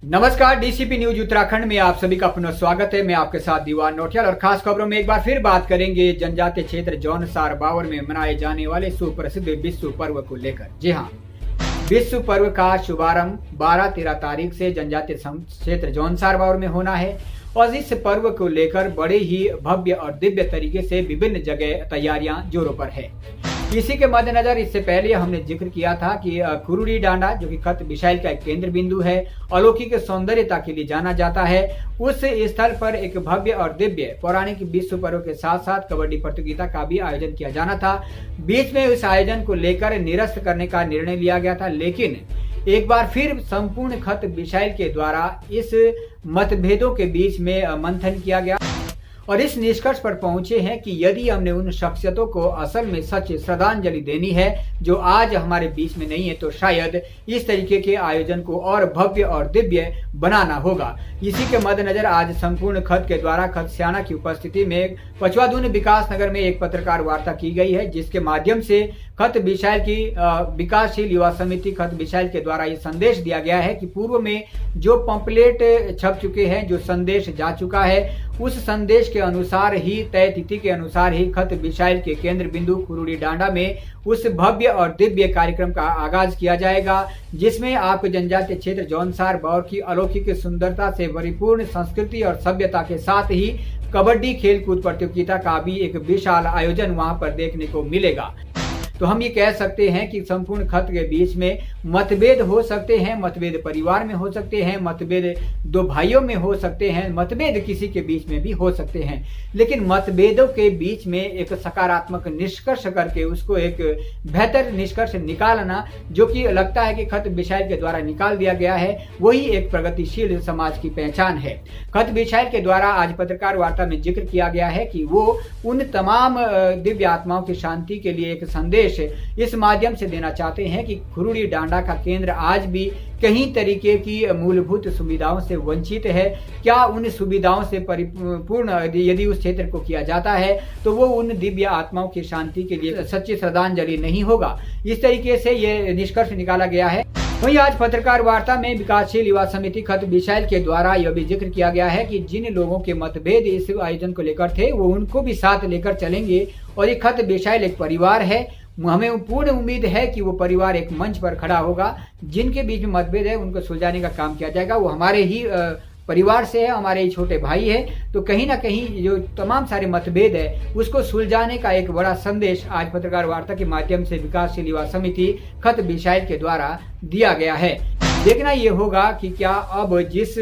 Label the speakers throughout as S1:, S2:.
S1: नमस्कार, DCP news Uttarakhand में आप सभी का पुनः स्वागत है। मैं आपके साथ दीवान नौटियाल और खास खबरों में एक बार फिर बात करेंगे जनजातीय क्षेत्र जौनसार बावर में मनाए जाने वाले सुप्रसिद्ध विश्व पर्व को लेकर। जी हाँ, विश्व पर्व का शुभारंभ 12-13 तारीख से जनजातीय क्षेत्र जौनसार बावर में होना है और इस पर्व को लेकर बड़े ही भव्य और दिव्य तरीके से विभिन्न जगह तैयारियां जोरों पर है। इसी के मद्देनजर इससे पहले हमने जिक्र किया था कि खुरुड़ी डांडा, जो कि खत बिशाइल का एक केंद्र बिंदु है, अलौकिक सौंदर्यता के लिए जाना जाता है, उस स्थल पर एक भव्य और दिव्य पौराणिक विश्व पर्व के साथ साथ कबड्डी प्रतियोगिता का भी आयोजन किया जाना था। बीच में इस आयोजन को लेकर निरस्त करने का निर्णय लिया गया था, लेकिन एक बार फिर संपूर्ण खत बिशाइल के द्वारा इस मतभेदों के बीच में मंथन किया गया और इस निष्कर्ष पर पहुंचे हैं कि यदि हमने उन शख्सियतों को असल में सच श्रद्धांजलि देनी है जो आज हमारे बीच में नहीं है, तो शायद इस तरीके के आयोजन को और भव्य और दिव्य बनाना होगा। इसी के मद्देनजर आज संपूर्ण खत के द्वारा खत स्याना की उपस्थिति में पचवादून विकास नगर में एक पत्रकार वार्ता की गई है, जिसके माध्यम से खत बिशाइल की विकासशील युवा समिति खत बिशाइल के द्वारा ये संदेश दिया गया है कि पूर्व में जो पंपलेट छप चुके हैं, जो संदेश जा चुका है, उस संदेश के अनुसार ही तय तिथि के अनुसार ही खत बिशाइल के केंद्र बिंदु खुरुड़ी डांडा में उस भव्य और दिव्य कार्यक्रम का आगाज किया जाएगा, जिसमें आपको जनजातीय क्षेत्र जौनसार बावर की अलौकिक सुंदरता से परिपूर्ण संस्कृति और सभ्यता के साथ ही कबड्डी खेलकूद प्रतियोगिता का भी एक विशाल आयोजन वहां पर देखने को मिलेगा। तो हम ये कह सकते हैं कि संपूर्ण खत के बीच में मतभेद हो सकते हैं, मतभेद परिवार में हो सकते हैं, मतभेद दो भाइयों में हो सकते हैं, मतभेद किसी के बीच में भी हो सकते हैं, लेकिन मतभेदों के बीच में एक सकारात्मक निष्कर्ष करके उसको एक बेहतर निष्कर्ष निकालना, जो कि लगता है कि खत बिशाइल के द्वारा निकाल दिया गया है, वही एक प्रगतिशील समाज की पहचान है। खत बिशाइल के द्वारा आज पत्रकार वार्ता में जिक्र किया गया है कि वो उन तमाम दिव्य आत्माओं की शांति के लिए एक संदेश इस माध्यम से देना चाहते हैं कि खुरुड़ी डांडा का केंद्र आज भी कई तरीके की मूलभूत सुविधाओं से वंचित है। क्या उन सुविधाओं से परिपूर्ण यदि उस क्षेत्र को किया जाता है तो वो उन दिव्य आत्माओं की शांति के लिए सच्ची श्रद्धांजलि नहीं होगा। इस तरीके से ये निष्कर्ष निकाला गया है। वहीं आज पत्रकार वार्ता में विकासशील युवा समिति खत बिशाइल के द्वारा यह भी जिक्र किया गया है कि जिन लोगों के मतभेद इस आयोजन को लेकर थे, वो उनको भी साथ लेकर चलेंगे और ये खत बिशाइल एक परिवार है। हमें पूर्ण उम्मीद है कि वो परिवार एक मंच पर खड़ा होगा। जिनके बीच में मतभेद है उनको सुलझाने का काम किया जाएगा। वो हमारे ही परिवार से है, हमारे ही छोटे भाई है, तो कहीं ना कहीं जो तमाम सारे मतभेद है उसको सुलझाने का एक बड़ा संदेश आज पत्रकार वार्ता के माध्यम से विकासशील युवा समिति खत बिशाइल के द्वारा दिया गया है। देखना ये होगा कि क्या अब जिस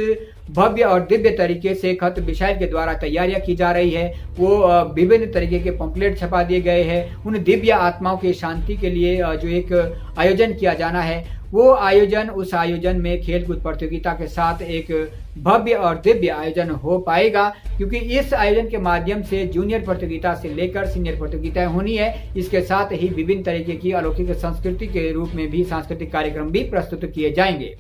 S1: भव्य और दिव्य तरीके से खत बिशाइल के द्वारा तैयारियां की जा रही है, वो विभिन्न तरीके के पंपलेट छपा दिए गए हैं, उन दिव्य आत्माओं की शांति के लिए जो एक आयोजन किया जाना है, वो आयोजन उस आयोजन में खेलकूद प्रतियोगिता के साथ एक भव्य और दिव्य आयोजन हो पाएगा, क्योंकि इस आयोजन के माध्यम से जूनियर प्रतियोगिता से लेकर सीनियर प्रतियोगिताएं होनी है। इसके साथ ही विभिन्न तरीके की अलौकिक संस्कृति के रूप में भी सांस्कृतिक कार्यक्रम भी प्रस्तुत किए जाएंगे।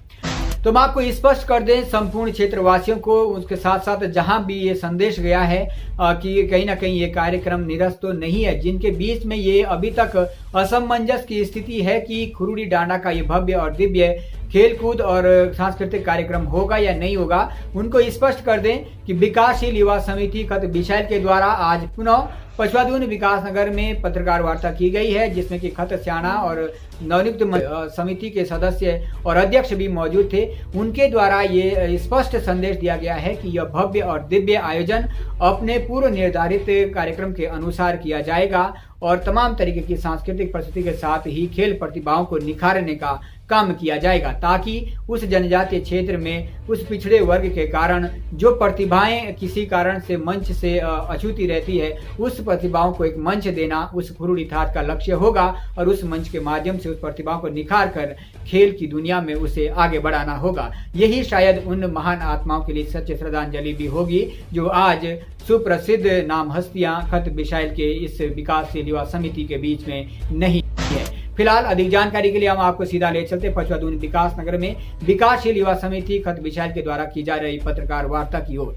S1: तो हम आपको स्पष्ट कर दें संपूर्ण क्षेत्रवासियों को, उसके साथ साथ जहां भी ये संदेश गया है कि कहीं ना कहीं ये कार्यक्रम निरस्त तो नहीं है, जिनके बीच में ये अभी तक असमंजस की स्थिति है कि खुरुड़ी डांडा का ये भव्य और दिव्य खेलकूद और सांस्कृतिक कार्यक्रम होगा या नहीं होगा, उनको स्पष्ट कर दें कि विकासशील युवा समिति खत बिशाइल के द्वारा आज पुनः पचवादून विकास नगर में पत्रकार वार्ता की गई है, जिसमें कि खत स्याना और नवनियुक्त समिति के सदस्य और अध्यक्ष भी मौजूद थे। उनके द्वारा ये स्पष्ट संदेश दिया गया है कि यह भव्य और दिव्य आयोजन अपने पूर्व निर्धारित कार्यक्रम के अनुसार किया जाएगा और तमाम तरीके की सांस्कृतिक प्रस्तुति के साथ ही खेल प्रतिभाओं को निखारने का काम किया जाएगा, ताकि उस जनजातीय क्षेत्र में उस पिछड़े वर्ग के कारण जो प्रतिभाएं किसी कारण से मंच से अछूती रहती है, उस प्रतिभाओं को एक मंच देना उस खुरुड़ी थाट का लक्ष्य होगा और उस मंच के माध्यम से उस प्रतिभाओं को निखार कर खेल की दुनिया में उसे आगे बढ़ाना होगा। यही शायद उन महान आत्माओं के लिए सच्ची श्रद्धांजलि भी होगी जो आज सुप्रसिद्ध नाम हस्तियां खत बिशाइल के इस विकासशील युवा समिति के बीच में नहीं है। फिलहाल अधिक जानकारी के लिए हम आपको सीधा ले चलते पचवादून विकास नगर में विकासशील युवा समिति खत बिशाइल के द्वारा की जा रही पत्रकार वार्ता की ओर।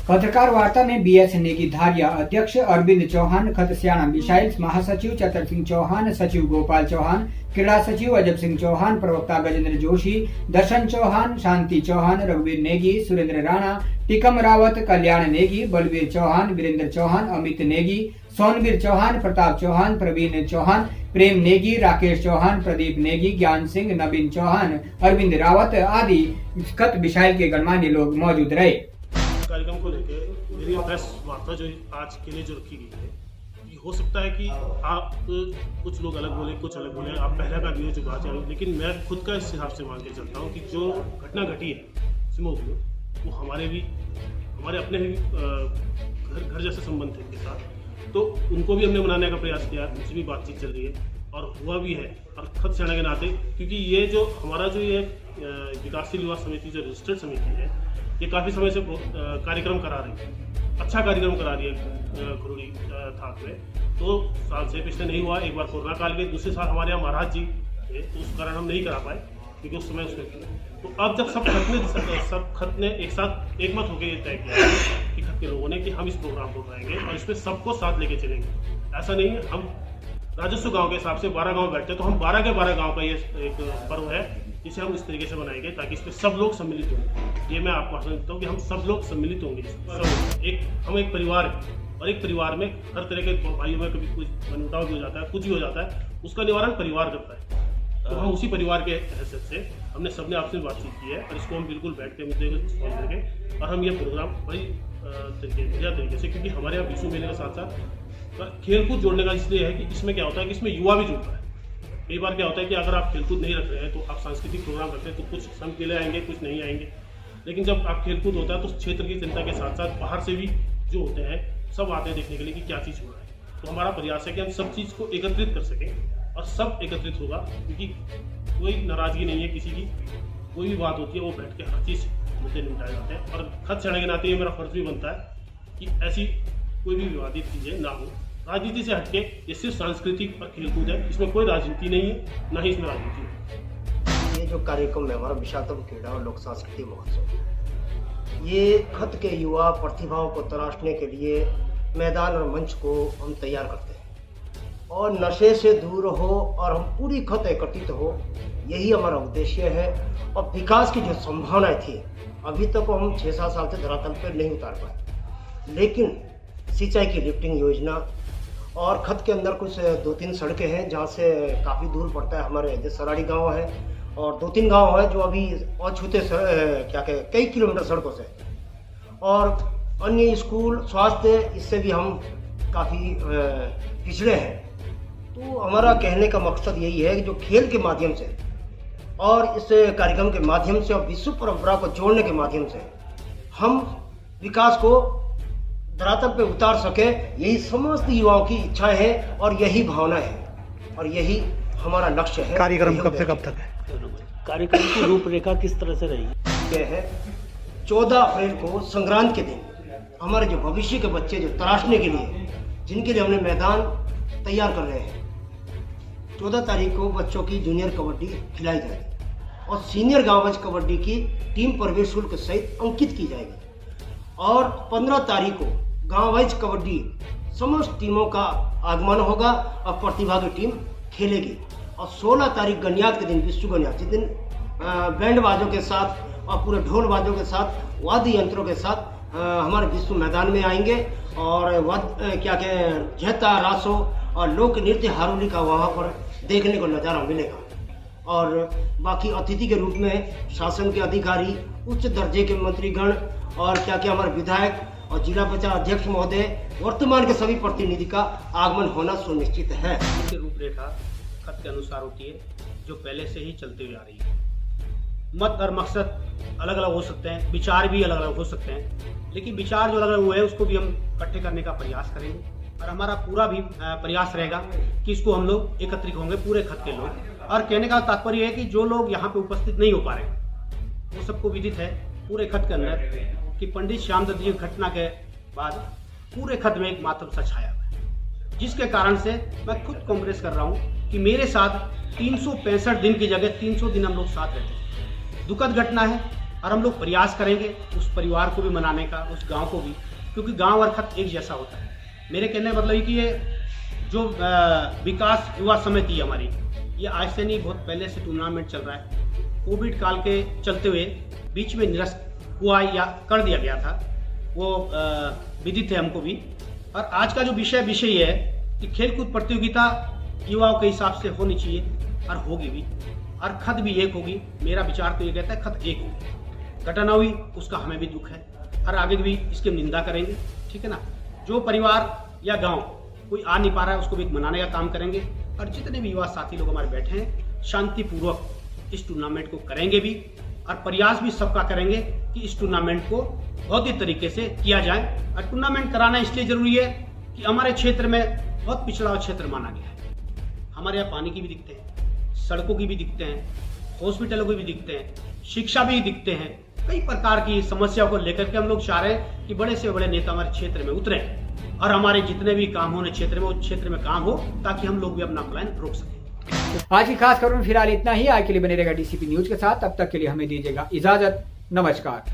S1: पत्रकार वार्ता में BS नेगी धारिया अध्यक्ष अरविंद चौहान, खत सियाणा मिसाइल्स महासचिव चतर सिंह चौहान, सचिव गोपाल चौहान, क्रीड़ा सचिव अजब सिंह चौहान, प्रवक्ता गजेंद्र जोशी, दर्शन चौहान, शांति चौहान, रघुवीर नेगी, सुरेंद्र राणा, टिकम रावत, कल्याण नेगी, बलवीर चौहान, वीरेंद्र चौहान, अमित नेगी, सोनवीर चौहान, प्रताप चौहान, प्रवीण चौहान, प्रेम नेगी, राकेश चौहान, प्रदीप नेगी, ज्ञान सिंह, नवीन चौहान, अरविंद रावत आदि खत मिसाइल के गणमान्य लोग मौजूद रहे।
S2: कार्यक्रम को लेकर मेरी प्रेस वार्ता जो आज के लिए जो रखी गई है, ये हो सकता है कि आप कुछ लोग अलग बोले, कुछ अलग बोले, आप पहला का भी हो जो बात है, लेकिन मैं खुद का इस हिसाब से मान के चलता हूँ कि जो घटना घटी है सिमोग में, वो हमारे अपने ही घर जैसे संबंध थे उनके साथ, तो उनको भी हमने मनाने का प्रयास किया, उनसे भी बातचीत चल रही है और हुआ भी है। और खत सियाणा के नाते, क्योंकि ये जो हमारा जो ये विकासशील युवा समिति जो रजिस्टर्ड समिति है, ये काफ़ी समय से कार्यक्रम करा रही है, अच्छा कार्यक्रम करा रही है खुरुड़ी थाक में। 2 साल से पिछले नहीं हुआ, एक बार कोरोना काल में, दूसरे साल हमारे यहाँ महाराज जी थे, तो उस कारण हम नहीं करा पाए क्योंकि उस समय उसमें। तो अब जब सब खत ने एक मत होकर ये तय किया कि खत के लोगों ने कि हम इस प्रोग्राम को कराएंगे और इसमें सबको साथ लेके चलेंगे। ऐसा नहीं है, हम राजस्व गांव के हिसाब से 12 गांव बैठते हैं, तो हम 12 के 12 गांव का ये एक पर्व है जिसे हम इस तरीके से बनाएंगे ताकि इसमें सब लोग सम्मिलित होंगे। ये मैं आपको आश्वासन देता हूँ कि हम सब लोग सम्मिलित होंगे। हम एक परिवार है और एक परिवार में हर तरह के भाइयों में कभी कुछ मनमुटाव भी हो जाता है, कुछ भी हो जाता है, उसका निवारण परिवार करता है। तो हम उसी परिवार के हैसियत से हमने सबने आपसे बातचीत की है और इसको हम बिल्कुल बैठ के मुद्दे को सॉल्व करेंगे और हम ये प्रोग्राम बड़ी बढ़िया तरीके से, क्योंकि हमारे यहाँ विश्व मेले के साथ साथ खेलकूद जोड़ने का इसलिए है कि इसमें क्या होता है कि इसमें युवा भी जुड़ता है। कई बार क्या होता है कि अगर आप खेलकूद नहीं रख रहे हैं तो आप सांस्कृतिक प्रोग्राम रखते हैं तो कुछ संघ के लिए आएंगे, कुछ नहीं आएंगे, लेकिन जब आप खेलकूद होता है तो क्षेत्र की जनता के साथ साथ बाहर से भी जो होते हैं सब आते हैं देखने के लिए कि क्या चीज़ हो रहा है। तो हमारा प्रयास है कि हम सब चीज़ को एकत्रित कर सकें और सब एकत्रित होगा, क्योंकि कोई नाराजगी नहीं है किसी की, कोई भी बात होती है वो बैठ के हर चीज़ मुद्दे निपटाए जाते हैं। और खत सियाणा के नाते ये मेरा फर्ज भी बनता है कि ऐसी कोई भी विवादित चीज़ें ना हो। राजनीति से हटके ये सिर्फ सांस्कृतिक और खेलकूद है, इसमें कोई राजनीति नहीं है, ना ही इसमें राजनीति है।
S3: ये जो कार्यक्रम है हमारा विशाखतम क्रीड़ा और लोक सांस्कृतिक महोत्सव, ये खत के युवा प्रतिभाओं को तराशने के लिए मैदान और मंच को हम तैयार करते हैं और नशे से दूर हो और हम पूरी खत एकत्रित हो, यही हमारा उद्देश्य है। और विकास की जो संभावनाएं थी अभी तक तो हम 6-7 साल से धरातल पर नहीं उतार पाए, लेकिन सिंचाई की लिफ्टिंग योजना और खत के अंदर कुछ 2-3 सड़कें हैं जहाँ से काफ़ी दूर पड़ता है, हमारे जैसे सराड़ी गांव है और 2-3 गांव है जो अभी अछूते कई किलोमीटर सड़कों से, और अन्य स्कूल स्वास्थ्य इससे भी हम काफ़ी पिछड़े हैं। तो हमारा कहने का मकसद यही है कि जो खेल के माध्यम से और इस कार्यक्रम के माध्यम से और विश्व परंपरा को जोड़ने के माध्यम से हम विकास को धरातल पे उतार सके, यही समस्त युवाओं की इच्छा है और यही भावना है और यही हमारा लक्ष्य है।
S4: कार्यक्रम कब से कब तक है?
S5: कार्यक्रम की रूपरेखा किस तरह से रही?
S3: यह है 14 अप्रैल को संक्रांत के दिन हमारे जो भविष्य के बच्चे जो तराशने के लिए, जिनके लिए हमने मैदान तैयार कर रहे हैं, 14 तारीख को बच्चों की जूनियर कबड्डी खिलाई जाएगी और सीनियर गाँव वाइज कबड्डी की टीम प्रवेश शुल्क सहित अंकित की जाएगी और 15 तारीख को गाँव वाइज कबड्डी समस्त टीमों का आगमन होगा और प्रतिभा की टीम खेलेगी और 16 तारीख गणियात के दिन, विश्व गणियात, जिस दिन बैंड बाजों के साथ और पूरे ढोल बाजों के साथ वाद्य यंत्रों के साथ हमारे विश्व मैदान में आएंगे और झेता रासो और लोक नृत्य हारोली का वहाँ पर देखने को नज़ारा मिलेगा। और बाकी अतिथि के रूप में शासन के अधिकारी, उच्च दर्जे के मंत्रीगण और हमारे विधायक और जिला पंचायत अध्यक्ष महोदय, वर्तमान के सभी प्रतिनिधि का आगमन होना सुनिश्चित है।
S5: रूपरेखा खत के अनुसार होती है जो पहले से ही चलती हुई आ रही है। मत और मकसद अलग अलग हो सकते हैं, विचार भी अलग अलग हो सकते हैं, लेकिन विचार जो अलग अलग हुए हैं उसको भी हम इकट्ठे करने का प्रयास करेंगे और हमारा पूरा भी प्रयास रहेगा कि इसको हम लोग एकत्रित होंगे, पूरे खत के लोग। और कहने का तात्पर्य है कि जो लोग यहाँ पे उपस्थित नहीं हो पा रहे वो सबको विदित है पूरे खत के अंदर कि पंडित श्यामदत्त जी घटना के बाद पूरे खत में एक मातम सा छाया हुआ है, जिसके कारण से मैं खुद कॉम्प्रेस कर रहा हूँ कि मेरे साथ 365 दिन की जगह 300 दिन हम लोग साथ रहते हैं। दुखद घटना है, और हम लोग प्रयास करेंगे उस परिवार को भी मनाने का, उस गांव को भी, क्योंकि गांव और खत एक जैसा होता है। मेरे कहने का मतलब ये कि ये जो विकास युवा समिति है हमारी, ये आज से नहीं, बहुत पहले से टूर्नामेंट चल रहा है। कोविड काल के चलते हुए बीच में निरस्त हुआ या कर दिया गया था, वो विदित है हमको भी। और आज का जो विषय ये है कि खेलकूद प्रतियोगिता युवाओं के हिसाब से होनी चाहिए और होगी भी, और खत भी एक होगी। मेरा विचार तो ये कहता है खत एक होगी। घटना हुई उसका हमें भी दुख है और आगे भी इसकी निंदा करेंगे, ठीक है ना। जो परिवार या गांव कोई आ नहीं पा रहा है उसको भी मनाने का काम करेंगे, और जितने भी युवा साथी लोग हमारे बैठे हैं शांतिपूर्वक इस टूर्नामेंट को करेंगे भी, और प्रयास भी सबका करेंगे कि इस टूर्नामेंट को बहुत ही तरीके से किया जाए। और टूर्नामेंट कराना इसलिए जरूरी है कि हमारे क्षेत्र में बहुत पिछड़ा हुआ क्षेत्र माना गया है। हमारे यहाँ पानी की भी दिक्कतें हैं, सड़कों की भी दिक्कतें हैं, हॉस्पिटलों की भी दिक्कतें हैं, शिक्षा भी दिक्कतें हैं। कई प्रकार की समस्याओं को लेकर के हम लोग चाह रहे हैं कि बड़े से बड़े नेता हमारे क्षेत्र में उतरे और हमारे जितने भी काम होने क्षेत्र में, उस क्षेत्र में काम हो, ताकि हम लोग भी अपना प्लान रोक सकें।
S1: आज की खास खबर में फिलहाल इतना ही। आज के लिए बने रहेगा डीसीपी न्यूज के साथ। तब तक के लिए हमें दीजिएगा इजाजत। नमस्कार।